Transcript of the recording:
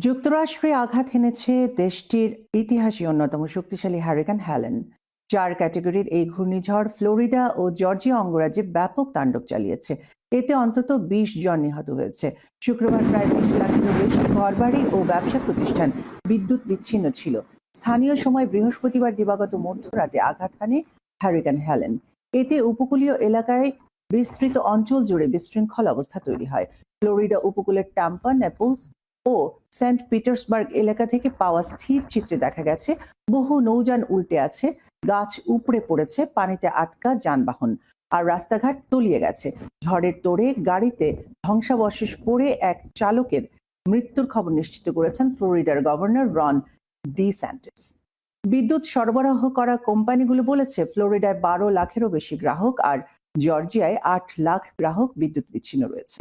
যুক্তরাষ্ট্রে আঘাত এনেছে দেশটির ইতিহাসে অন্যতম শক্তিশালী হারিকেন হেলেন। ৪ ক্যাটেগরির এই ঘূর্ণিঝড় ফ্লোরিডা ও জর্জিয়া অঙ্গরাজ্যে ব্যাপক তাণ্ডব চালিয়েছে। এতে অন্তত ২০ জন নিহত হয়েছে। শুক্রবার প্রায় ২০ লাখেরও বেশি ঘরবাড়ি ও ব্যবসা প্রতিষ্ঠান বিদ্যুৎ বিচ্ছিন্ন ছিল। স্থানীয় সময় বৃহস্পতিবার দিবাগত মধ্যরাতে আঘাত হানে হারিকেন হেলেন। এতে উপকূলীয় এলাকায় বিস্তৃত অঞ্চল জুড়ে বিশৃঙ্খল অবস্থা তৈরি হয়। ফ্লোরিডা উপকূলের টাম্পা, নেপলস ও সেন্ট পিটার্সবার্গ এলাকা থেকে পাওয়া স্থির চিত্রে দেখা গেছে বহু নৌযান উল্টে আছে, গাছ উপড়ে পড়েছে, পানিতে আটকা যানবাহন আর রাস্তাঘাট তলিয়ে গেছে। ঝড়ের তোড়ে গাড়িতে ধ্বংসাবশেষ পড়ে এক চালকের মৃত্যুর খবর নিশ্চিত করেছেন ফ্লোরিডার গভর্নর রন ডিস্যান্টিস। বিদ্যুৎ সরবরাহ করা কোম্পানিগুলো বলেছে ফ্লোরিডায় ১২ লাখেরও বেশি গ্রাহক আর জর্জিয়ায় ৮ লাখ গ্রাহক বিদ্যুৎ বিচ্ছিন্ন রয়েছে।